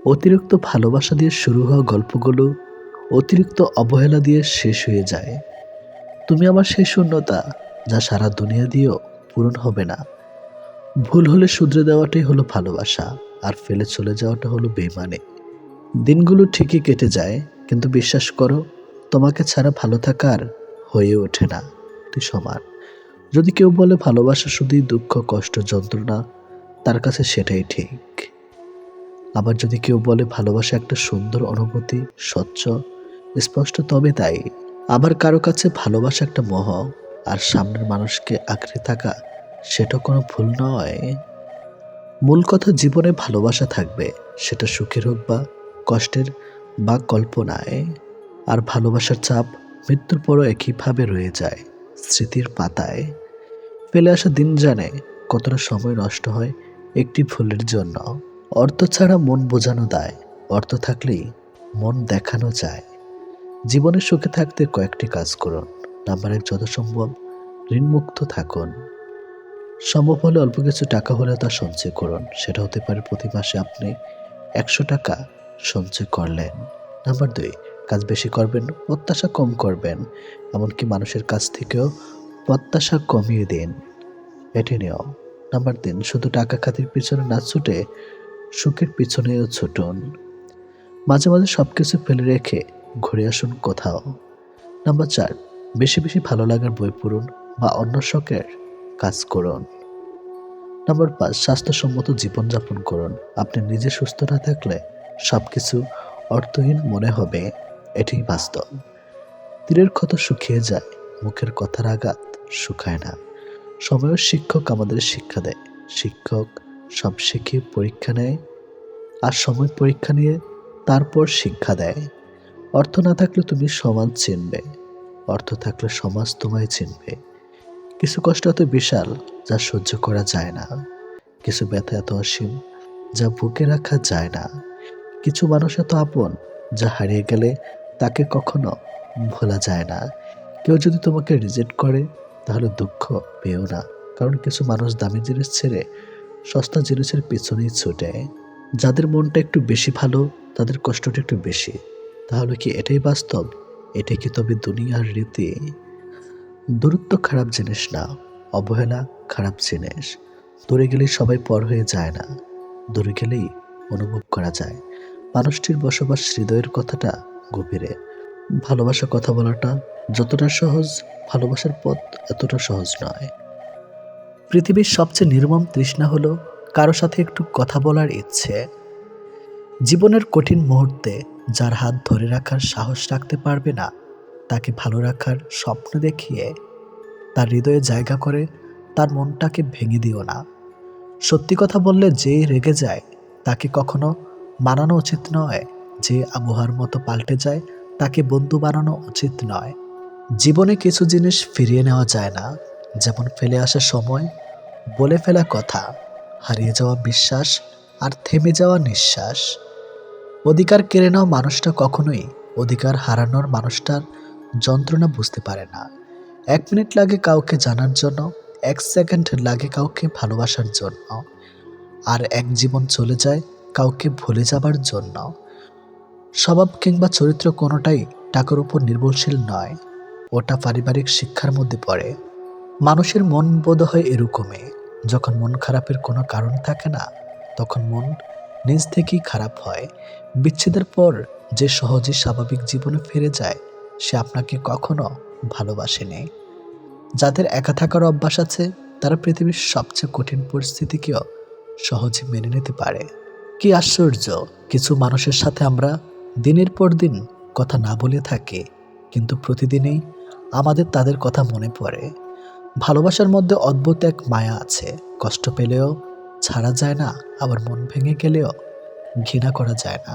অতিরিক্ত ভালোবাসা দিয়ে শুরু হওয়া গল্পগুলো অতিরিক্ত অবহেলা দিয়ে শেষ হয়ে যায়। তুমি আমার সেই শূন্যতা, যা সারা দুনিয়া দিয়েও পূরণ হবে না। ভুল হলে শুধরে দেওয়াটাই হলো ভালোবাসা, আর ফেলে চলে যাওয়াটা হলো বেইমানি। দিনগুলো ঠিকই কেটে যায়, কিন্তু বিশ্বাস করো, তোমাকে ছাড়া ভালো থাকার হয়ে ওঠে না। তুই সমান। যদি কেউ বলে ভালোবাসা শুধুই দুঃখ, কষ্ট, যন্ত্রণা, তার কাছে সেটাই ঠিক। আবার যদি কেউ বলে ভালোবাসা একটা সুন্দর অনুভূতি, স্বচ্ছ, স্পষ্ট, তবে তাই। আবার কারো কাছে ভালোবাসা একটা মোহ, আর সামনের মানুষকে আঁকড়ে থাকা সেটা কোনো ভুল নয়। মূল কথা, জীবনে ভালোবাসা থাকবে, সেটা সুখের হোক বা কষ্টের বা কল্পনায়। আর ভালোবাসার ছাপ মৃত্যুর পরও একইভাবে রয়ে যায় স্মৃতির পাতায়। ফেলে আসা দিন জানে কতটা সময় নষ্ট হয় একটি ভুলের জন্য। অর্থ ছাড়া মন বোঝানো দায়, অর্থ থাকলেই মন দেখানো যায়। জীবনে সুখে থাকতে কয়েকটি কাজ করুন। নাম্বার 1, যথাসম্ভব ঋণমুক্ত থাকুন। সম্ভব হলে অল্প কিছু টাকা হলেও তা সঞ্চয় করুন। সেটা হতে পারে প্রতি মাসে আপনি 100 টাকা সঞ্চয় করলেন। নাম্বার 2, কাজ বেশি করবেন, প্রত্যাশা কম করবেন। এমনকি মানুষের কাছ থেকেও প্রত্যাশা কমিয়ে দিন। এটি নিয়ম। নাম্বার 3, শুধু টাকা খাতির পিছনে না ছুটে সুখের পিছনেও ছুটুন। মাঝে মাঝে সবকিছু ফেলে রেখে ঘুরে আসুন কোথাও। নাম্বার 4, বেশি বেশি ভালো লাগার বই পড়ুন বা অন্য শখের কাজ করুন। নাম্বার 5, স্বাস্থ্যসম্মত জীবনযাপন করুন। আপনি নিজে সুস্থ না থাকলে সবকিছু অর্থহীন মনে হবে, এটাই বাস্তব। তীরের ক্ষত শুকিয়ে যায়, মুখের কথার আঘাত শুকায় না। সময়ের শিক্ষক আমাদের শিক্ষা দেয়। শিক্ষক সব শিখিয়ে পরীক্ষা নেয়, আর সময় পরীক্ষা নিয়ে তারপর শিক্ষা দেয়। অর্থ না থাকলে তুমি সমাজ চিনবে, অর্থ থাকলে সমাজ তোমায় চিনবে। কিছু কষ্ট এত বিশাল যা সহ্য করা যায় না। কিছু ব্যথা এত অসীম যা বুকে রাখা যায় না। কিছু মানুষ এত আপন যা হারিয়ে গেলে তাকে কখনো ভোলা যায় না। কেউ যদি তোমাকে রিজেক্ট করে, তাহলে দুঃখ পেও না, কারণ কিছু মানুষ দামি জিনিস ছেড়ে সস্তা জিনিসের পেছনেই ছুটে। যাদের মনটা একটু বেশি ভালো, তাদের কষ্টটা একটু বেশি। তাহলে কি এটাই বাস্তব? এটাই কি তবে দুনিয়ার রীতি? দূরত্ব খারাপ জিনিস না, অবহেলা খারাপ জিনিস। দূরে গেলেই সবাই পর হয়ে যায় না, দূরে গেলেই অনুভব করা যায় মানুষটির বসবাস হৃদয়ের কথাটা গভীরে। ভালোবাসা কথা বলাটা যতটা সহজ, ভালোবাসার পথ এতটা সহজ নয়। পৃথিবীর সবচেয়ে নির্মম তৃষ্ণা হলো কারো সাথে একটু কথা বলার ইচ্ছে। জীবনের কঠিন মুহূর্তে যার হাত ধরে রাখার সাহস রাখতে পারবে না, তাকে ভালো রাখার স্বপ্ন দেখিয়ে তার হৃদয়ে জায়গা করে তার মনটাকে ভেঙে দিও না। সত্যি কথা বললে যে রেগে যায়, তাকে কখনো মানানো উচিত নয়। যে আবহাওয়ার মতো পাল্টে যায়, তাকে বন্ধু বানানো উচিত নয়। জীবনে কিছু জিনিস ফিরিয়ে নেওয়া যায় না, যেমন ফেলে আসা সময়, বলে ফেলা কথা, হারিয়ে যাওয়া বিশ্বাস, আর থেমে যাওয়া নিঃশ্বাস। অধিকার কেড়ে নেওয়া মানুষটা কখনোই অধিকার হারানোর মানুষটার যন্ত্রণা বুঝতে পারে না। 1 মিনিট লাগে কাউকে জানার জন্য, 1 সেকেন্ড লাগে কাউকে ভালোবাসার জন্য, আর এক জীবন চলে যায় কাউকে ভুলে যাবার জন্য। স্বভাব কিংবা চরিত্র কোনোটাই টাকার উপর নির্ভরশীল নয়, ওটা পারিবারিক শিক্ষার মধ্যে পড়ে। মানুষের মন বোধ হয় এরকমই, যখন মন খারাপের কোনো কারণ থাকে না, তখন মন নিজ থেকেই খারাপ হয়। বিচ্ছেদের পর যে সহজে স্বাভাবিক জীবনে ফিরে যায়, সে আপনাকে কখনো ভালোবাসেনি। যাদের একা থাকার অভ্যাস আছে, তারা পৃথিবীর সবচেয়ে কঠিন পরিস্থিতিকেও সহজে মেনে নিতে পারে। কি আশ্চর্য, কিছু মানুষের সাথে আমরা দিনের পর দিন কথা না বলে থাকি, কিন্তু প্রতিদিনই আমাদের তাদের কথা মনে পড়ে। ভালোবাসার মধ্যে অদ্ভুত এক মায়া আছে। কষ্ট পেলেও ছাড়া যায় না, আবার মন ভেঙে গেলেও ঘৃণা করা যায় না।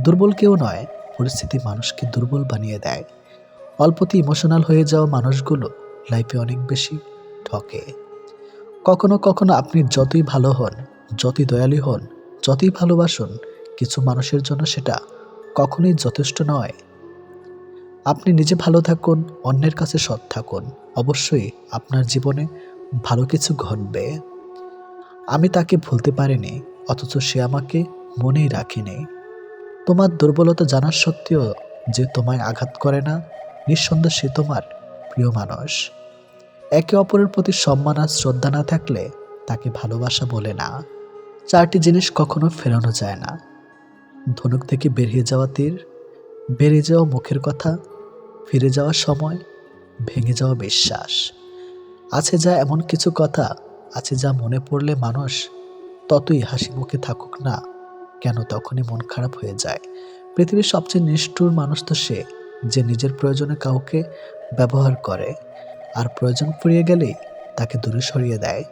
দুর্বল কেউ নয়, পরিস্থিতি মানুষকে দুর্বল বানিয়ে দেয়। অল্পতে ইমোশনাল হয়ে যাওয়া মানুষগুলো লাইফে অনেক বেশি ঠকে। কখনো কখনো আপনি যতই ভালো হন, যতই দয়ালু হন, যতই ভালোবাসুন, কিছু মানুষের জন্য সেটা কখনোই যথেষ্ট নয়। আপনি নিজে ভালো থাকুন, অন্যের কাছে সৎ থাকুন, অবশ্যই আপনার জীবনে ভালো কিছু ঘটবে। আমি তাকে ভুলতে পারিনি, অথচ সে আমাকে মনেই রাখেনি। তোমার দুর্বলতা জানার সত্ত্বেও যে তোমায় আঘাত করে না, নিঃসন্দেহে সে তোমার প্রিয় মানুষ। একে অপরের প্রতি সম্মান আর শ্রদ্ধা না থাকলে তাকে ভালোবাসা বলে না। 4টি জিনিস কখনো ফেরানো যায় না: ধনুক থেকে বেরিয়ে যাওয়া তীর, বেরিয়ে যাওয়া মুখের কথা, ফিরে যাওয়ার সময়, ভেঙে যাওয়া বিশ্বাস। আছে যা এমন কিছু কথা আছে যা মনে পড়লে মানুষ ততই হাসি মুখে থাকুক না কেন তখনই মন খারাপ হয়ে যায়। পৃথিবীর সবচেয়ে নিষ্ঠুর মানুষ তো সে যে নিজের প্রয়োজনে কাউকে ব্যবহার করে আর প্রয়োজন ফুরিয়ে গেলেই তাকে দূরে সরিয়ে দেয়।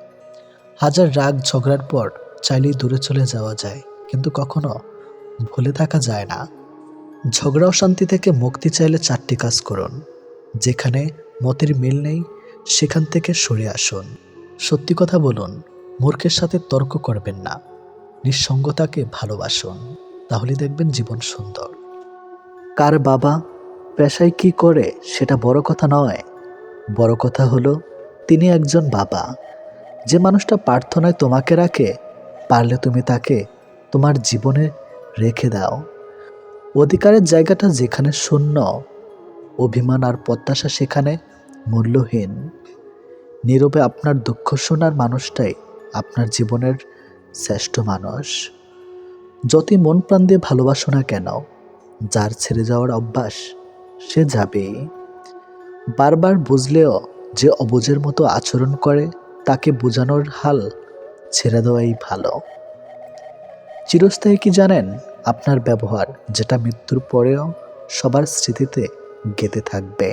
হাজার রাগ ঝগড়ার পর চাইলেই দূরে চলে যাওয়া যায়, কিন্তু কখনো ভুলে থাকা যায় না। ঝগড়া অশান্তি থেকে মুক্তি চাইলে 4টি কাজ করুন। যেখানে মতের মিল নেই সেখান থেকে সরে আসুন। সত্যি কথা বলুন, মূর্খের সাথে তর্ক করবেন না, নিঃসঙ্গতাকে ভালোবাসুন, তাহলে দেখবেন জীবন সুন্দর। কার বাবা পেশায় কি করে সেটা বড় কথা নয়, বড় কথা হলো তিনি একজন বাবা। যে মানুষটা প্রার্থনায় তোমাকে রাখে, পারলে তুমি তাকে তোমার জীবনে রেখে দাও। অধিকারের জায়গাটা যেখানে শূন্য, অভিমান আর প্রত্যাশা সেখানে মূল্যহীন। নীরবে আপনার দুঃখ শোনার মানুষটাই আপনার জীবনের শ্রেষ্ঠ মানুষ। যতই মন প্রাণ দিয়ে ভালোবাসো না কেন, যার ছেড়ে যাওয়ার অভ্যাস সে যাবেই। বারবার বুঝলেও যে অবুঝের মতো আচরণ করে তাকে বোঝানোর হাল ছেড়ে দেওয়াই ভালো। চিরস্থায়ী কি জানেন? আপনার ব্যবহার, যেটা মৃত্যুর পরেও সবার স্মৃতিতে গেঁথে থাকবে।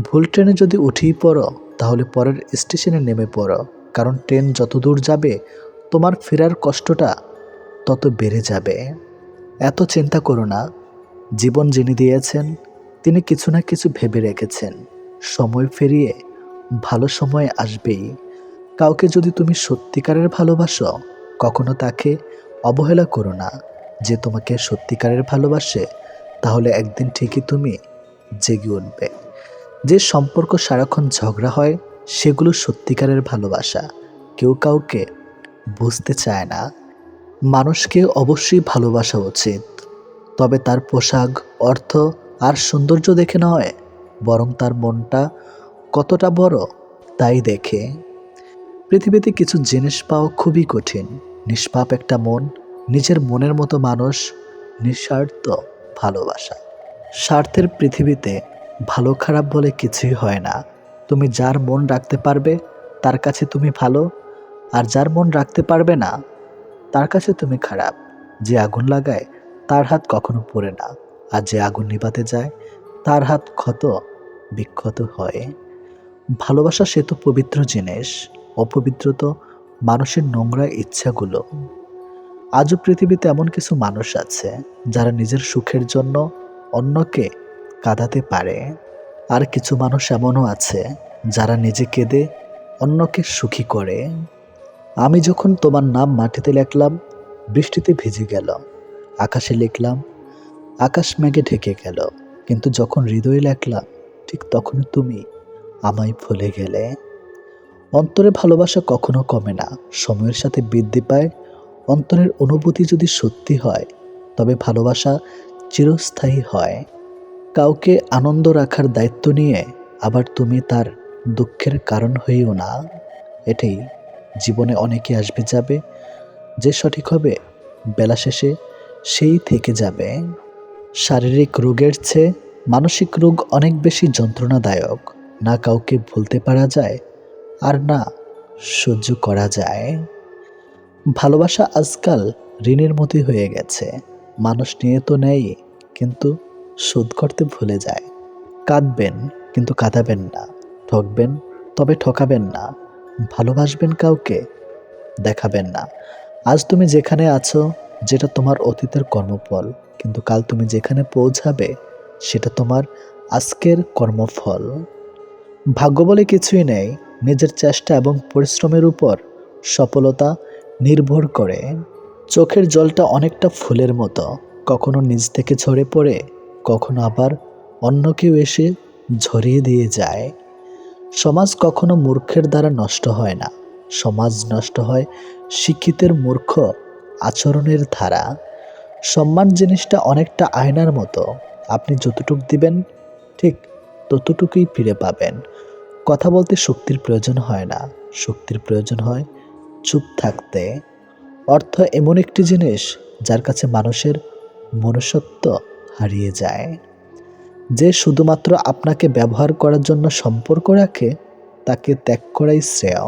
ভুল ট্রেনে যদি উঠেই পড়ো তাহলে পরের স্টেশনে নেমে পড়ো, কারণ ট্রেন যত দূর যাবে তোমার ফেরার কষ্টটা তত বেড়ে যাবে। এত চিন্তা করো না, জীবন যিনি দিয়েছেন তিনি কিছু না কিছু ভেবে রেখেছেন। সময় ফিরিয়ে ভালো সময় আসবেই। কাউকে যদি তুমি সত্যিকারের ভালোবাসো, কখনো তাকে অবহেলা করো না। যে তোমাকে সত্যিকারের ভালোবাসে তাহলে একদিন ঠিকই তুমি জেগে উঠবে। যে সম্পর্ক সারাক্ষণ ঝগড়া হয় সেগুলো সত্যিকারের ভালোবাসা। কেউ কাউকে বুঝতে চায় না। মানুষকে অবশ্যই ভালোবাসা উচিত, তবে তার পোশাক, অর্থ আর সৌন্দর্য দেখে নয়, বরং তার মনটা কতটা বড় তাই দেখে। পৃথিবীতে কিছু জিনিস পাওয়া খুবই কঠিন: নিষ্পাপ একটা মন, নিজের মনের মতো মানুষ, নিঃস্বার্থ ভালোবাসা। স্বার্থের পৃথিবীতে ভালো খারাপ বলে কিছুই হয় না। তুমি যার মন রাখতে পারবে তার কাছে তুমি ভালো, আর যার মন রাখতে পারবে না তার কাছে তুমি খারাপ। যে আগুন লাগায় তার হাত কখনো পড়ে না, আর যে আগুন নিভাতে যায় তার হাত ক্ষত বিক্ষত হয়। ভালোবাসা সে তো পবিত্র জিনিস, অপবিত্র তো মানুষের নোংরা ইচ্ছাগুলো। আজও পৃথিবীতে এমন কিছু মানুষ আছে যারা নিজের সুখের জন্য অন্যকে কাঁদাতে পারে, আর কিছু মানুষ এমনও আছে যারা নিজে কেঁদে অন্যকে সুখী করে। আমি যখন তোমার নাম মাটিতে লিখলাম, বৃষ্টিতে ভিজে গেল। আকাশে লিখলাম, আকাশ মেঘে ঢেকে গেল। কিন্তু যখন হৃদয়ে লিখলাম, ঠিক তখনই তুমি আমায় ভুলে গেলে। অন্তরে ভালোবাসা কখনো কমে না, সময়ের সাথে বৃদ্ধি পায়। অন্তরের অনুভূতি যদি সত্যি হয় তবে ভালোবাসা চিরস্থায়ী হয়। কাউকে আনন্দ রাখার দায়িত্ব নিয়ে আবার তুমি তার দুঃখের কারণ হইও না। এটাই জীবনে অনেকে আসবে যাবে, যে সঠিক হবে বেলা শেষে সেই থেকে যাবে। শারীরিক রোগের চেয়ে মানসিক রোগ অনেক বেশি যন্ত্রণাদায়ক। না কাউকে ভুলতে পারা যায়, আর না সহ্য করা যায়। ভালোবাসা আজকাল ঋণের মতোই হয়ে গেছে। মানুষ নিয়ে তো নেয়, কিন্তু শোধ করতে ভুলে যায়। কাঁদবেন কিন্তু কাঁদাবেন না, ঠকবেন তবে ঠকাবেন না। ভালোবাসবেন কাউকে, দেখাবেন না। আজ তুমি যেখানে আছো যেটা তোমার অতীতের কর্মফল, কিন্তু কাল তুমি যেখানে পৌঁছাবে সেটা তোমার আজকের কর্মফল। ভাগ্য বলে কিছুই নেই, নিজের চেষ্টা এবং পরিশ্রমের উপর সফলতা নির্ভর করে। চোখের জলটা অনেকটা ফুলের মতো, কখনো নিজ থেকে ঝরে পড়ে, কখনো আবার অন্য কেউ এসে ঝরিয়ে দিয়ে যায়। সমাজ কখনো মূর্খের দ্বারা নষ্ট হয় না, সমাজ নষ্ট হয় শিক্ষিতের মূর্খ আচরণের ধারা। সম্মান জিনিসটা অনেকটা আয়নার মতো, আপনি যতটুক দিবেন ঠিক ততটুকুই ফিরে পাবেন। কথা বলতে শক্তির প্রয়োজন হয় না, শক্তির প্রয়োজন হয় চুপ থাকতে। অর্থ এমন একটি জিনিস যার কাছে মানুষের মনুষ্যত্ব হারিয়ে যায়। যে শুধুমাত্র আপনাকে ব্যবহার করার জন্য সম্পর্ক রাখে তাকে ত্যাগ করাই শ্রেয়।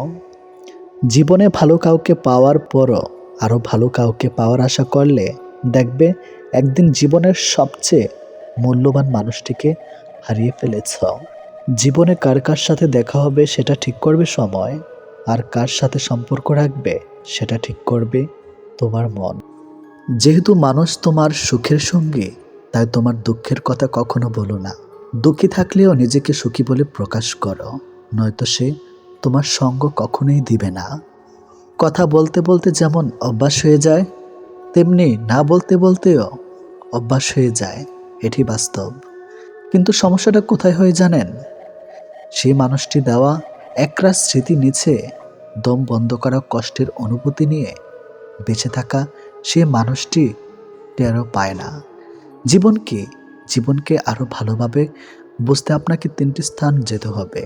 জীবনে ভালো কাউকে পাওয়ার পরও আরও ভালো কাউকে পাওয়ার আশা করলে দেখবে একদিন জীবনের সবচেয়ে মূল্যবান মানুষটিকে হারিয়ে ফেলেছ। জীবনে কার কার সাথে দেখা হবে সেটা ঠিক করবে সময়, আর কার সাথে সম্পর্ক রাখবে সেটা ঠিক করবে তোমার মন। যেহেতু মানুষ তোমার সুখের সঙ্গী, তাই তোমার দুঃখের কথা কখনো বলো না। দুঃখী থাকলেও নিজেকে সুখী বলে প্রকাশ করো, নয়তো সে তোমার সঙ্গ কখনোই দিবে না। কথা বলতে বলতে যেমন অভ্যাস হয়ে যায়, তেমনি না বলতে বলতেও অভ্যাস হয়ে যায়, এটি বাস্তব। কিন্তু সমস্যাটা কোথায় হয় জানেন? সেই মানুষটি দেওয়া একরাশ স্মৃতি নিচে দম বন্ধ করা কষ্টের অনুভূতি নিয়ে বেঁচে থাকা সে মানুষটি টেরও পায় না। জীবনকে আরও ভালোভাবে বুঝতে আপনাকে 3টি স্থান যেতে হবে।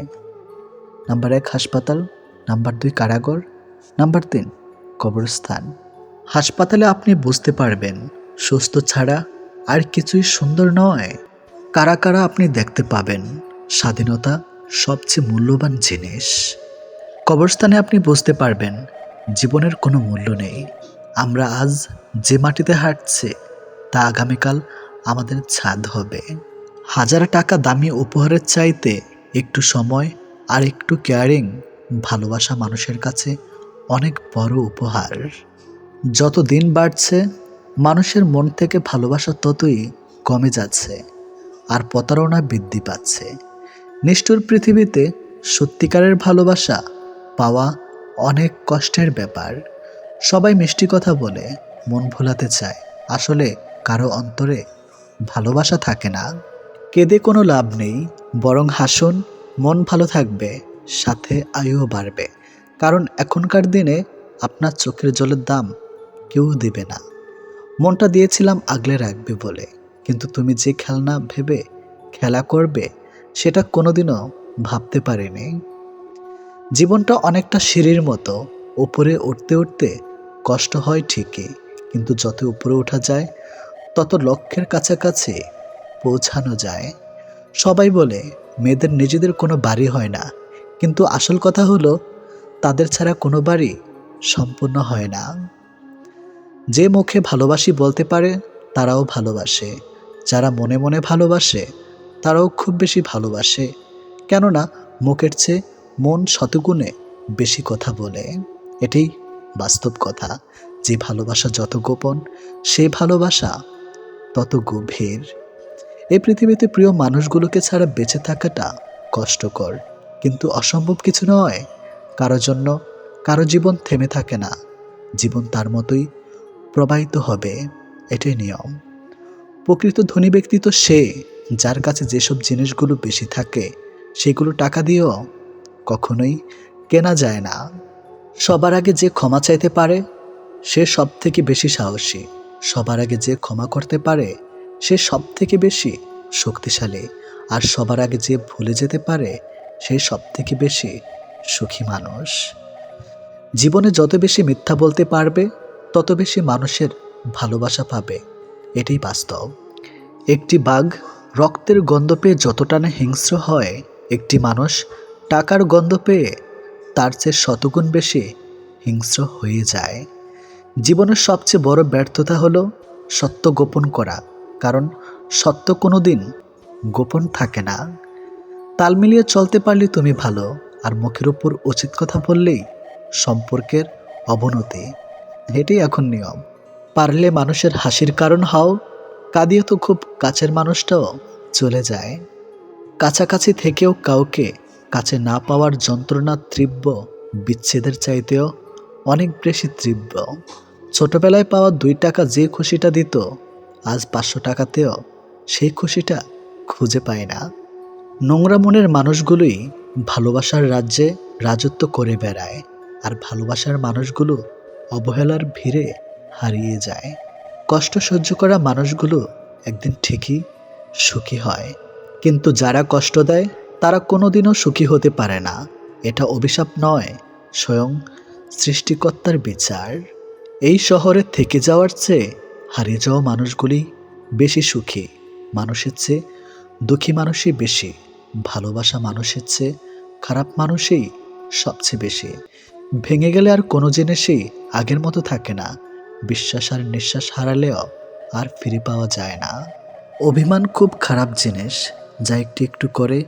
নাম্বার 1 হাসপাতাল, নাম্বার 2 কারাগার, নাম্বার 3 কবরস্থান। হাসপাতালে আপনি বুঝতে পারবেন সুস্থ ছাড়া আর কিছুই সুন্দর নয়। কারা কারা আপনি দেখতে পাবেন স্বাধীনতা সবচেয়ে মূল্যবান জিনিস। কবরস্থানে আপনি বুঝতে পারবেন জীবনের কোনো মূল্য নেই। আমরা আজ যে মাটিতে হাঁটছি তা আগামীকাল আমাদের ছাদ হবে। হাজার টাকা দামি উপহারের চাইতে একটু সময় আর একটু কেয়ারিং ভালোবাসা মানুষের কাছে অনেক বড় উপহার। যত দিন বাড়ছে মানুষের মন থেকে ভালোবাসা ততই কমে যাচ্ছে, আর প্রতারণা বৃদ্ধি পাচ্ছে। নিষ্ঠুর পৃথিবীতে সত্যিকারের ভালোবাসা পাওয়া অনেক কষ্টের ব্যাপার। সবাই মিষ্টি কথা বলে মন ভোলাতে চায়, আসলে কারো অন্তরে ভালোবাসা থাকে না। কেঁদে কোনো লাভ নেই, বরং হাসুন, মন ভালো থাকবে, সাথে আয়ুও বাড়বে। কারণ এখনকার দিনে আপনার চোখের জলের দাম কেউ দেবে না। মনটা দিয়েছিলাম আগলে রাখবে বলে, কিন্তু তুমি যে খেলনা ভেবে খেলা করবে সেটা কোনোদিনও ভাবতে পারিনি। জীবনটা অনেকটা সিঁড়ির মতো, উপরে উঠতে উঠতে কষ্ট হয় ঠিকই, কিন্তু যত উপরে ওঠা যায় তত লক্ষ্যের কাছাকাছি পৌঁছানো যায়। সবাই বলে মেয়েদের নিজেদের কোনো বাড়ি হয় না, কিন্তু আসল কথা হলো তাদের ছাড়া কোনো বাড়ি সম্পূর্ণ হয় না। যে মুখে ভালোবাসি বলতে পারে তারাও ভালোবাসে, যারা মনে মনে ভালোবাসে তারাও খুব বেশি ভালোবাসে। কেননা মুখের চেয়ে মন শতগুণে বেশি কথা বলে। এটাই বাস্তব কথা। যে ভালোবাসা যত গোপন, সে ভালোবাসা তত গভীর। এই পৃথিবীতে প্রিয় মানুষগুলোকে ছাড়া বেঁচে থাকাটা কষ্টকর, কিন্তু অসম্ভব কিছু নয়। কারো জন্য কারো জীবন থেমে থাকে না, জীবন তার মতোই প্রবাহিত হবে, এটাই নিয়ম। প্রকৃত ধনী ব্যক্তি তো সে যার কাছে যেসব জিনিসগুলো বেশি থাকে সেগুলো টাকা দিয়েও কখনোই কেনা যায় না। সবার আগে যে ক্ষমা চাইতে পারে সে সব থেকে বেশি সাহসী। সবার আগে যে ক্ষমা করতে পারে সে সব থেকে বেশি শক্তিশালী। আর সবার আগে যে ভুলে যেতে পারে সে সব থেকে বেশি সুখী মানুষ। জীবনে যত বেশি মিথ্যা বলতে পারবে তত বেশি মানুষের ভালোবাসা পাবে, এটাই বাস্তব। একটি বাঘ রক্তের গন্ধ পেয়ে যতটা না হিংস্র হয়, একটি মানুষ টাকার গন্ধ পেয়ে তার চেয়ে শতগুণ বেশি হিংস্র হয়ে যায়। জীবনের সবচেয়ে বড় ব্যর্থতা হলো সত্য গোপন করা, কারণ সত্য কোনো দিন গোপন থাকে না। তাল মিলিয়ে চলতে পারলে তুমি ভালো, আর মুখের উপর উচিত কথা বললেই সম্পর্কের অবনতি, এটাই এখন নিয়ম। পারলে মানুষের হাসির কারণ হও, কাঁদিয়ে তো খুব কাছের মানুষটাও চলে যায়। কাছাকাছি থেকেও কাউকে কাছে না পাওয়ার যন্ত্রণা তীব্র বিচ্ছেদের চাইতেও অনেক বেশি তীব্র। ছোটবেলায় পাওয়া 2 টাকা যে খুশিটা দিত, আজ 500 টাকাতেও সেই খুশিটা খুঁজে পায় না। নোংরা মনের মানুষগুলোই ভালোবাসার রাজ্যে রাজত্ব করে বেড়ায়, আর ভালোবাসার মানুষগুলো অবহেলার ভিড়ে হারিয়ে যায়। কষ্ট সহ্য করা মানুষগুলো একদিন ঠিকই সুখী হয়, কিন্তু যারা কষ্ট দেয় তারা কোনোদিনও সুখী হতে পারে না। এটা অভিশাপ নয়, স্বয়ং সৃষ্টিকর্তার বিচার। এই শহরে থেকে যাওয়ার চেয়ে হারিয়ে যাওয়া মানুষগুলি বেশি সুখী। মানুষের চেয়ে দুঃখী মানুষই বেশি, ভালোবাসা মানুষের চেয়ে খারাপ মানুষই সবচেয়ে বেশি। ভেঙে গেলে আর কোনো জিনিসই আগের মতো থাকে না। বিশ্বাস আর নিঃশ্বাস হারালেও আর ফিরে পাওয়া যায় না। অভিমান খুব খারাপ জিনিস, যা একটু একটু করে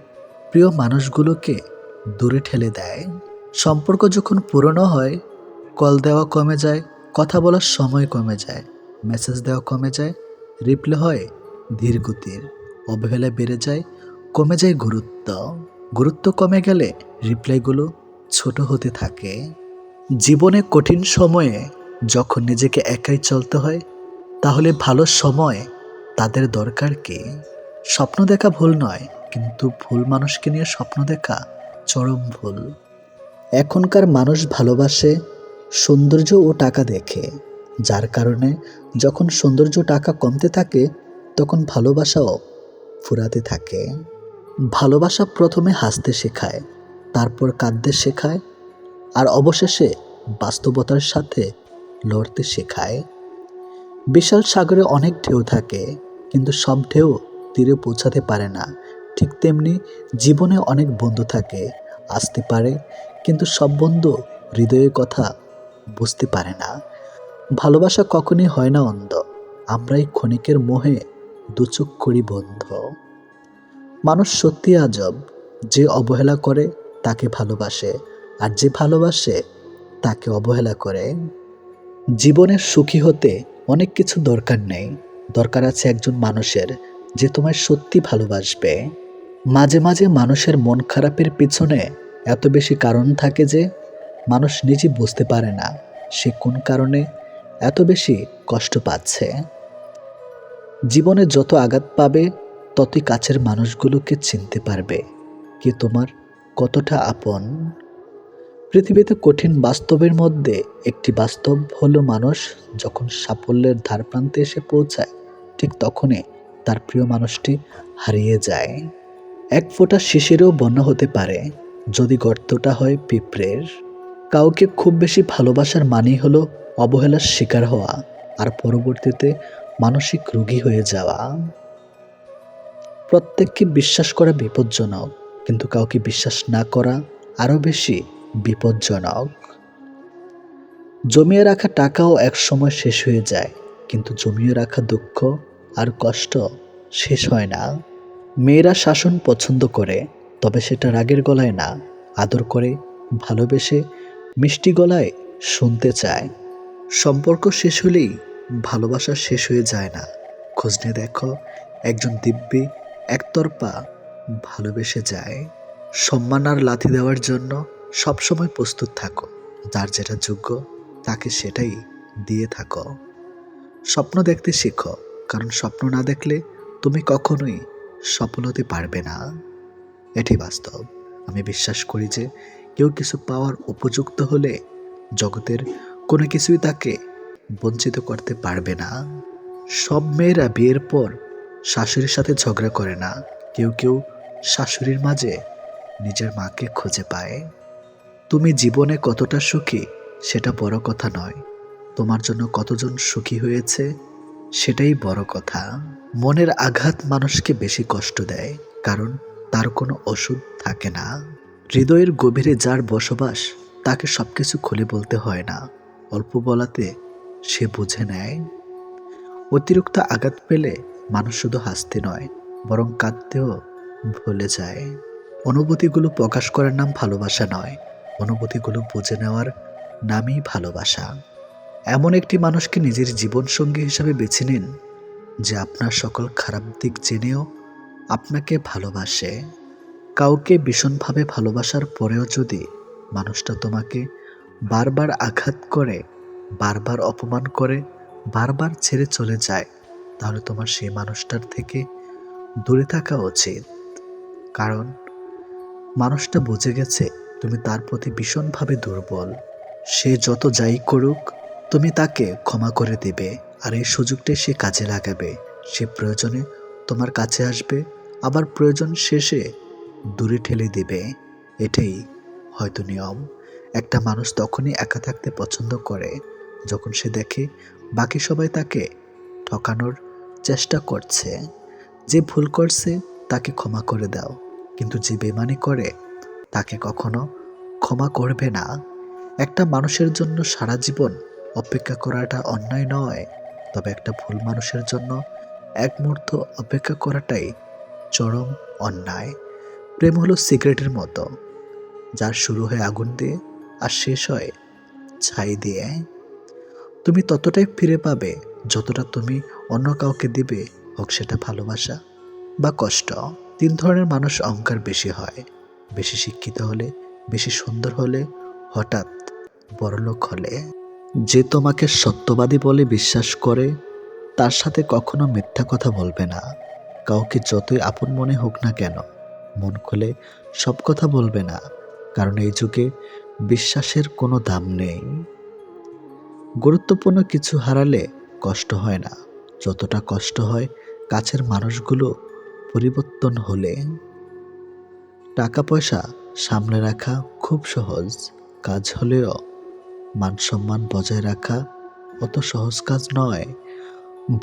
প্রিয় মানুষগুলোকে দূরে ঠেলে দেয়। সম্পর্ক যখন পুরনো হয়, কল দেওয়া কমে যায়, কথা বলার সময় কমে যায়, মেসেজ দেওয়া কমে যায়, রিপ্লে হয় ধীর গতির, অবহেলা বেড়ে যায়, কমে যায় গুরুত্ব। গুরুত্ব কমে গেলে রিপ্লাইগুলো ছোট হতে থাকে। জীবনে কঠিন সময়ে যখন নিজেকে একাই চলতে হয়, তাহলে ভালো সময় তাদের দরকার কি? স্বপ্ন দেখা ভুল নয়, কিন্তু ভুল মানুষকে নিয়ে স্বপ্ন দেখা চরম ভুল। এখনকার মানুষ ভালোবাসে সৌন্দর্য ও টাকা দেখে, যার কারণে যখন সৌন্দর্য টাকা কমতে থাকে তখন ভালোবাসাও ফুরাতে থাকে। ভালোবাসা প্রথমে হাসতে শেখায়, তারপর কাঁদতে শেখায়, আর অবশেষে বাস্তবতার সাথে লড়তে শেখায়। বিশাল সাগরে অনেক ঢেউ থাকে, কিন্তু সব ঢেউ তীরে পৌঁছাতে পারে না। ঠিক তেমনি জীবনে অনেক বন্ধু থাকে, আসতে পারে, কিন্তু সব বন্ধু হৃদয়ের কথা বুঝতে পারে না। ভালোবাসা কখনই হয় না অন্ধ, আমরাই ক্ষণিকের মোহে দুচোখ করি বন্ধ। মানুষ সত্যি আজব, যে অবহেলা করে তাকে ভালোবাসে, আর যে ভালোবাসে তাকে অবহেলা করে। জীবনের সুখী হতে অনেক কিছু দরকার নেই, দরকার আছে একজন মানুষের যে তোমায় সত্যি ভালোবাসবে। মাঝে মাঝে মানুষের মন খারাপের পিছনে এত বেশি কারণ থাকে যে মানুষ নিজে বুঝতে পারে না সে কোন কারণে এত বেশি কষ্ট পাচ্ছে। জীবনে যত আঘাত পাবে ততই কাছের মানুষগুলোকে চিনতে পারবে কে তোমার কতটা আপন। পৃথিবীতে কঠিন বাস্তবের মধ্যে একটি বাস্তব হলো মানুষ যখন সাফল্যের ধারপ্রান্তে এসে পৌঁছায়, ঠিক তখনই তার প্রিয় মানুষটি হারিয়ে যায়। এক ফোঁটা শিশিরেও বন্যা হতে পারে যদি গর্তটা হয় পিঁপড়ের। কাউকে খুব বেশি ভালোবাসার মানেই হলো অবহেলার শিকার হওয়া, আর পরবর্তীতে মানসিক রোগী হয়ে যাওয়া। প্রত্যেককে বিশ্বাস করা বিপজ্জনক, কিন্তু কাউকে বিশ্বাস না করা আরও বেশি বিপজ্জনক। জমিয়ে রাখা টাকাও এক সময় শেষ হয়ে যায়, কিন্তু জমিয়ে রাখা দুঃখ আর কষ্ট শেষ হয় না। মেয়েরা শাসন পছন্দ করে, তবে সেটা রাগের গলায় না, আদর করে, ভালোবেসে, মিষ্টি গলায় শুনতে চায়। সম্পর্ক শেষ হলেই ভালোবাসা শেষ হয়ে যায় না। খোঁজ নিয়ে দেখো, একজন দিব্যি একতরফা ভালোবেসে যায়। সম্মান আর লাথি দেওয়ার জন্য সবসময় প্রস্তুত থাকো, যার যেটা যোগ্য তাকে সেটাই দিয়ে থাকো। স্বপ্ন দেখতে শেখো, কারণ স্বপ্ন না দেখলে তুমি কখনোই সফল হতে পারবে না। এটি বাস্তব। আমি বিশ্বাস করি যে কেউ কিছু পাওয়ার উপযুক্ত হলে জগতের কোনো কিছুই তাকে বঞ্চিত করতে পারবে না। সব মেয়েরা বিয়ের পর শাশুড়ির সাথে ঝগড়া করে না, কেউ কেউ শাশুড়ির মাঝে নিজের মাকে খুঁজে পায়। তুমি জীবনে কতটা সুখী সেটা বড় কথা নয়, তোমার জন্য কতজন সুখী হয়েছে সেটাই বড় কথা। মনের আঘাত মানুষকে বেশি কষ্ট দেয়, কারণ তার কোনো ওষুধ থাকে না। হৃদয়ের গভীরে যার বসবাস তাকে সবকিছু খুলে বলতে হয় না, অল্প বলাতে সে বুঝে নেয়। অতিরিক্ত আঘাত পেলে মানুষ শুধু হাসতে নয়, বরং কাঁদতেও ভুলে যায়। অনুভূতিগুলো প্রকাশ করার নাম ভালোবাসা নয়, অনুভূতিগুলো বুঝে নেওয়ার নামই ভালোবাসা। এমন একটি মানুষকে নিজের জীবনসঙ্গী হিসাবে বেছে নিন যে আপনার সকল খারাপ দিক জেনেও আপনাকে ভালোবাসে। কাউকে ভীষণভাবে ভালোবাসার পরেও যদি মানুষটা তোমাকে বারবার আঘাত করে, বারবার অপমান করে, বারবার ছেড়ে চলে যায়, তাহলে তোমার সেই মানুষটার থেকে দূরে থাকা উচিত। কারণ মানুষটা বুঝে গেছে তুমি তার প্রতি ভীষণভাবে দুর্বল। সে যত যাই করুক তুমি তাকে ক্ষমা করে দেবে, আর এই সুযোগটাই সে কাজে লাগাবে। সে প্রয়োজনে তোমার কাছে আসবে, আবার প্রয়োজন শেষে দূরে ঠেলে দেবে। এটাই হয়তো নিয়ম। একটা মানুষ তখনই একা থাকতে পছন্দ করে যখন সে দেখে বাকি সবাই তাকে ঠকানোর চেষ্টা করছে। যে ভুল করছে তাকে ক্ষমা করে দাও, কিন্তু যে বেমানি করে তাকে কখনো ক্ষমা করবে না। একটা মানুষের জন্য সারা জীবন অপেক্ষা করাটা অন্যায় নয়, তবে একটা ভুল মানুষের জন্য এক মুহূর্ত অপেক্ষা করাটাই চরম অন্যায়। প্রেম হলো সিগারেটের মতো, যার শুরু হয় আগুন দিয়ে আর শেষ হয় ছাই দিয়ে। তুমি ততটাই ফিরে পাবে যতটা তুমি অন্য কাউকে দিবে, হোক সেটা ভালোবাসা বা কষ্ট। 3 ধরনের মানুষ অহংকার বেশি হয়: বেশি শিক্ষিত হলে, বেশি সুন্দর হলে, হঠাৎ বড়লোক হলে। যে তোমাকে সত্যবাদী বলে বিশ্বাস করে তার সাথে কখনো মিথ্যা কথা বলবে না। কাউকে যতই আপন মনে হোক না কেন, মন খুলে সব কথা বলবে না, কারণ এই যুগে বিশ্বাসের কোনো দাম নেই। গুরুত্বপূর্ণ কিছু হারালে কষ্ট হয় না, যতটা কষ্ট হয় কাছের মানুষগুলো পরিবর্তন হলে। টাকা পয়সা সামলে রাখা খুব সহজ কাজ হলেও মান সম্মান বজায় রাখা অত সহজ কাজ নয়।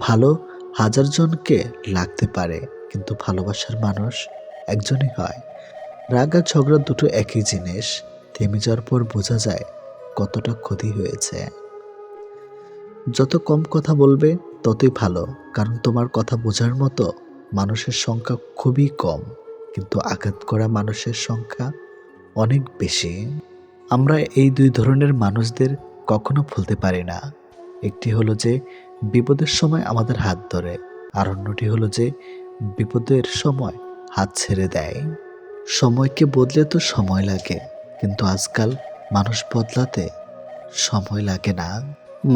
ভালো 1000 জনকে লাগতে পারে, কিন্তু ভালোবাসার মানুষ একজনই হয়। রাগ আর ঝগড়া দুটো একই জিনিস, থেমে যাওয়ার পর বোঝা যায় কতটা ক্ষতি হয়েছে। যত কম কথা বলবে ততই ভালো, কারণ তোমার কথা বোঝার মতো মানুষের সংখ্যা খুবই কম, কিন্তু আঘাত করা মানুষের সংখ্যা অনেক বেশি। আমরা এই 2 ধরনের মানুষদের কখনো ভুলতে পারি না। একটি হলো যে বিপদের সময় আমাদের হাত ধরে, আর অন্যটি হলো যে বিপদের সময় হাত ছেড়ে দেয়। সময়কে বদলে তো সময় লাগে, কিন্তু আজকাল মানুষ বদলাতে সময় লাগে না।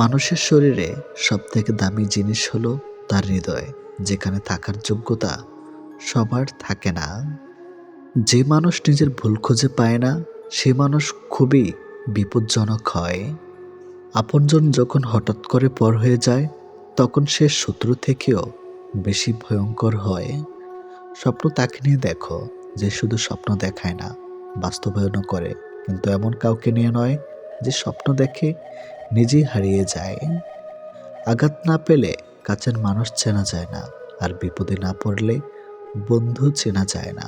মানুষের শরীরে সবথেকে দামি জিনিস হলো তার হৃদয়, যেখানে থাকার যোগ্যতা সবার থাকে না। যে মানুষ নিজের ভুল খুঁজে পায় না, সে মানুষ খুবই বিপজ্জনক হয়। আপনজন যখন হঠাৎ করে পর হয়ে যায়, তখন সে শত্রু থেকেও বেশি ভয়ঙ্কর হয়। স্বপ্ন তাকে নিয়ে দেখো যে শুধু স্বপ্ন দেখায় না, বাস্তবায়নও করে, কিন্তু এমন কাউকে নিয়ে নয় যে স্বপ্ন দেখে নিজেই হারিয়ে যায়। আঘাত না পেলে কাছের মানুষ চেনা যায় না, আর বিপদে না পড়লে বন্ধু চেনা যায় না।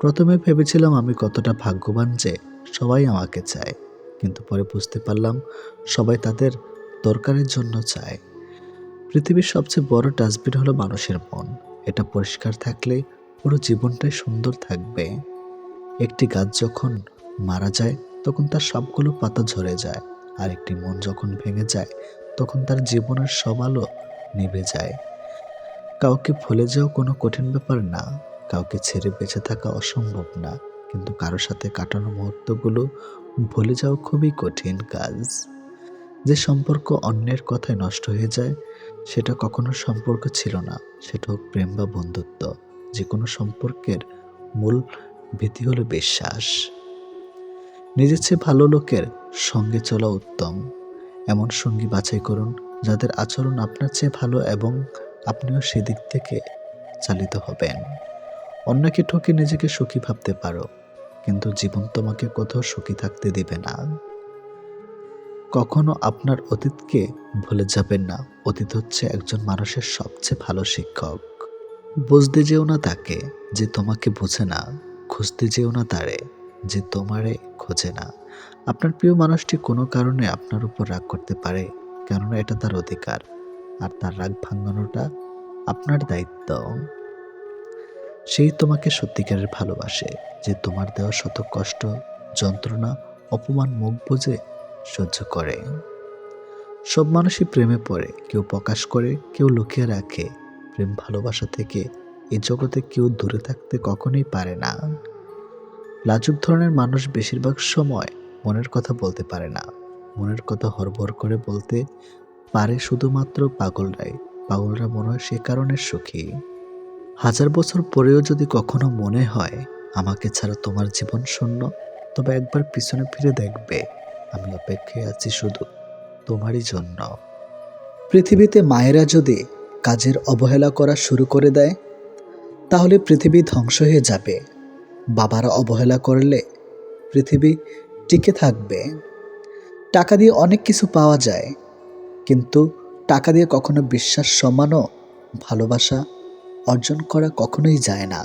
প্রথমে ভেবেছিলাম আমি কতটা ভাগ্যবান যে সবাই আমাকে চায়, কিন্তু পরে বুঝতে পারলাম সবাই তাদের দরকারের জন্য চায়। পৃথিবীর সবচেয়ে বড় ডাস্টবিন হলো মানুষের মন। এটা পরিষ্কার থাকলে পুরো জীবনটাই সুন্দর থাকবে। একটি গাছ যখন মারা যায় তখন তার সবগুলো পাতা ঝরে যায়, আর একটি মন যখন ভেঙে যায় তখন তার জীবনের সব আলো নিভে যায়। কাউকে ভুলে যাওয়া কোনো কঠিন ব্যাপার না, কাউকে ছেড়ে বেঁচে থাকা অসম্ভব না, কিন্তু কারোর সাথে কাটানো মুহূর্তগুলো ভুলে যাওয়া খুবই কঠিন কাজ। যে সম্পর্ক অন্যের কথায় নষ্ট হয়ে যায় সেটা কখনো সম্পর্ক ছিল না, সেটা হোক প্রেম বা বন্ধুত্ব। যে কোনো সম্পর্কের মূল ভিত্তি হলো বিশ্বাস। নিজের চেয়ে ভালো লোকের সঙ্গে চলা উত্তম। এমন সঙ্গী বাছাই করুন যাদের আচরণ আপনার চেয়ে ভালো, এবং আপনিও সেদিক থেকে চালিত হবেন। অন্যকে ঠকে নিজেকে সুখী ভাবতে পারো, কিন্তু জীবন তোমাকে কোথাও সুখী থাকতে দিবে না। কখনো আপনার অতীতকে ভুলে যাবেন না। অতীত হচ্ছে একজন মানুষের সবচেয়ে ভালো শিক্ষক। বুঝতে যেও না তাকে যে তোমাকে বোঝে না, খুঁজতে যেও না তারে যে তোমারে খোঁজে না। আপনার প্রিয় মানুষটি কোনো কারণে আপনার উপর রাগ করতে পারে, কেননা এটা তার অধিকার, আর তার রাগ ভাঙানোটা আপনার দায়িত্ব। সেই তোমাকে সত্যিকারের ভালোবাসে, যে তোমার দেওয়া শত কষ্ট, যন্ত্রণা, অপমান মুখ বুজে সহ্য করে। সব মানুষই প্রেমে পড়ে, কেউ প্রকাশ করে, কেউ লুকিয়ে রাখে। প্রেম ভালোবাসা থেকে এই জগতে কেউ দূরে থাকতে কখনোই পারে না। লাজুক ধরনের মানুষ বেশিরভাগ সময় মনের কথা বলতে পারে না। মনের কথা হড়বড় করে বলতে পারে শুধুমাত্র পাগলরাই। পাগলরা মনে হয় সে কারণে সুখী। 1000 বছর পরেও যদি কখনো মনে হয় আমাকে ছাড়া তোমার জীবন শূন্য, তবে একবার পিছনে ফিরে দেখবে আমি অপেক্ষায় আছি শুধু তোমারই জন্য। পৃথিবীতে মায়েরা যদি কাজের অবহেলা করা শুরু করে দেয় তাহলে পৃথিবী ধ্বংস হয়ে যাবে। বাবারা অবহেলা করলে পৃথিবী টিকে থাকবে। টাকা দিয়ে অনেক কিছু পাওয়া যায়, কিন্তু টাকা দিয়ে কখনো বিশ্বাস, সম্মান ও ভালোবাসা অর্জন করা কখনোই যায় না।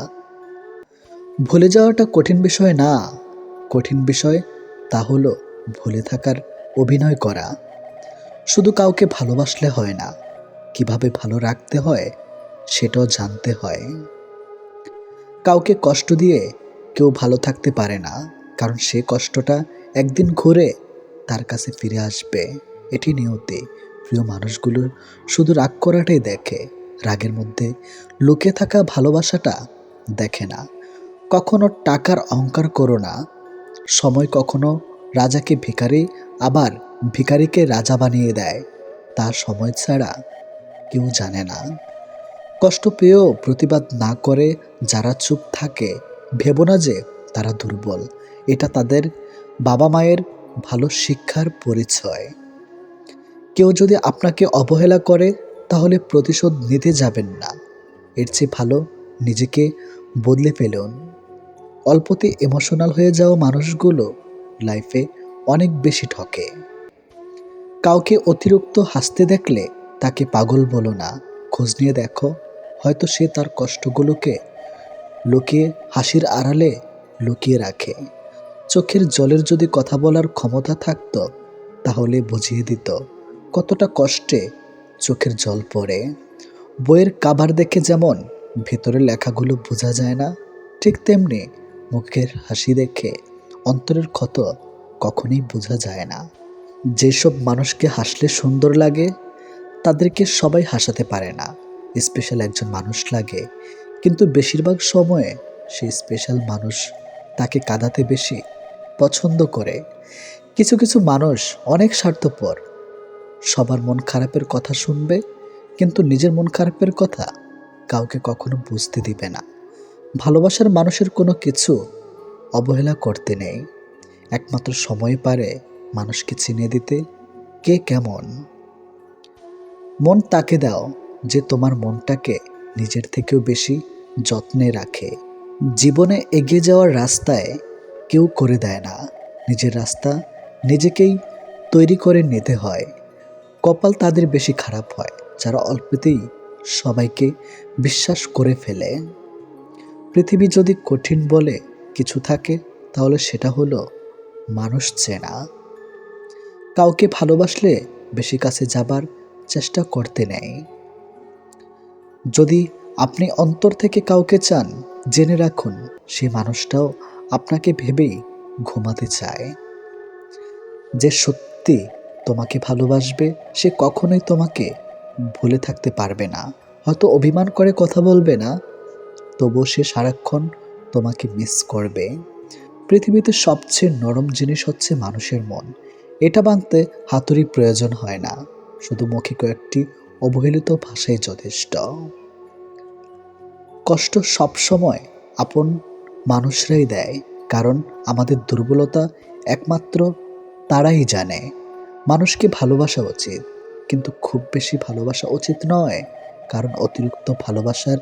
ভুলে যাওয়াটা কঠিন বিষয় না, কঠিন বিষয় তা হলো ভুলে থাকার অভিনয় করা। শুধু কাউকে ভালোবাসলে হয় না, কিভাবে ভালো রাখতে হয় সেটাও জানতে হয়। কাউকে কষ্ট দিয়ে কেউ ভালো থাকতে পারে না, কারণ সে কষ্টটা একদিন ঘুরে তার কাছে ফিরে আসবে। এটি নিয়তি। প্রিয় মানুষগুলো শুধু রাগ করাটাই দেখে, রাগের মধ্যে লুকিয়ে থাকা ভালোবাসাটা দেখে না। কখনো টাকার অহংকার করো না। সময় কখনো রাজাকে ভিখারি, আবার ভিখারিকে রাজা বানিয়ে দেয়। তার সময় ছাড়া কেউ জানে না। কষ্ট পেয়েও প্রতিবাদ না করে যারা চুপ থাকে, ভেবো না যে তারা দুর্বল। এটা তাদের বাবা মায়ের ভালো শিক্ষার পরিচয়। কেউ যদি আপনাকে অবহেলা করে তাহলে প্রতিশোধ নিতে যাবেন না, এর চেয়ে ভালো নিজেকে বদলে ফেলুন। অল্পতে ইমোশনাল হয়ে যাওয়া মানুষগুলো লাইফে অনেক বেশি ঠকে। কাউকে অতিরিক্ত হাসতে দেখলে তাকে পাগল বলো না, খোঁজ নিয়ে দেখো, হয়তো সে তার কষ্টগুলোকে লুকিয়ে হাসির আড়ালে লুকিয়ে রাখে। চোখের জলের যদি কথা বলার ক্ষমতা থাকতো তাহলে বুঝিয়ে দিত কতটা কষ্টে চোখের জল পড়ে। বইয়ের কাভার দেখে যেমন ভেতরের লেখাগুলো বোঝা যায় না, ঠিক তেমনি মুখের হাসি দেখে অন্তরের ক্ষত কখনোই বোঝা যায় না। যেসব মানুষকে হাসলে সুন্দর লাগে তাদেরকে সবাই হাসাতে পারে না। স্পেশাল একজন মানুষ লাগে, কিন্তু বেশিরভাগ সময়ে সেই স্পেশাল মানুষ তাকে কাঁদাতে বেশি পছন্দ করে। কিছু কিছু মানুষ অনেক স্বার্থপর, সবার মন খারাপের কথা শুনবে, কিন্তু নিজের মন খারাপের কথা কাউকে কখনো বুঝতে দিবে না। ভালোবাসার মানুষের কোনো কিছু অবহেলা করতে নেই, একমাত্র সময় পারে মানুষকে চিনে দিতে কে কেমন। মন তাকে দাও যে তোমার মনটাকে নিজের থেকেও বেশি যত্নে রাখে। জীবনে এগিয়ে যাওয়ার রাস্তায় কেউ করে দেয় না, নিজের রাস্তা নিজেকেই তৈরি করে নিতে হয়। কপাল তাদের বেশি খারাপ হয় যারা অল্পতেই সবাইকে বিশ্বাস করে ফেলে। পৃথিবী যদি কঠিন বলে কিছু থাকে তাহলে সেটা হলো মানুষ চেনা। কাউকে ভালোবাসলে বেশি কাছে যাবার চেষ্টা করতে নেই। যদি আপনি অন্তর থেকে কাউকে চান, জেনে রাখুন সেই মানুষটাও আপনাকে ভেবেই ঘুমাতে চায়। যে সত্যি তোমাকে ভালোবাসবে সে কখনোই তোমাকে ভুলে থাকতে পারবে না। হয়তো অভিমান করে কথা বলবে না, তবুও সে সারাক্ষণ তোমাকে মিস করবে। পৃথিবীতে সবচেয়ে নরম জিনিস হচ্ছে মানুষের মন। এটা ভাঙতে হাতুড়ি প্রয়োজন হয় না, শুধু মুখে কয়েকটি অবহেলিত ভাষাই যথেষ্ট। কষ্ট সবসময় আপন মানুষরাই দেয়, কারণ আমাদের দুর্বলতা একমাত্র তারাই জানে। মানুষকে ভালোবাসা উচিত, কিন্তু খুব বেশি ভালোবাসা উচিত নয়, কারণ অতিরিক্ত ভালোবাসার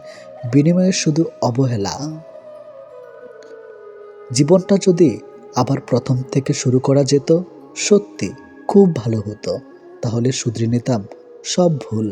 বিনিময়ে শুধু অবহেলা। জীবনটা যদি আবার প্রথম থেকে শুরু করা যেত, সত্যি খুব ভালো হতো। তাহলে শুধরে নিতাম সব ভুল।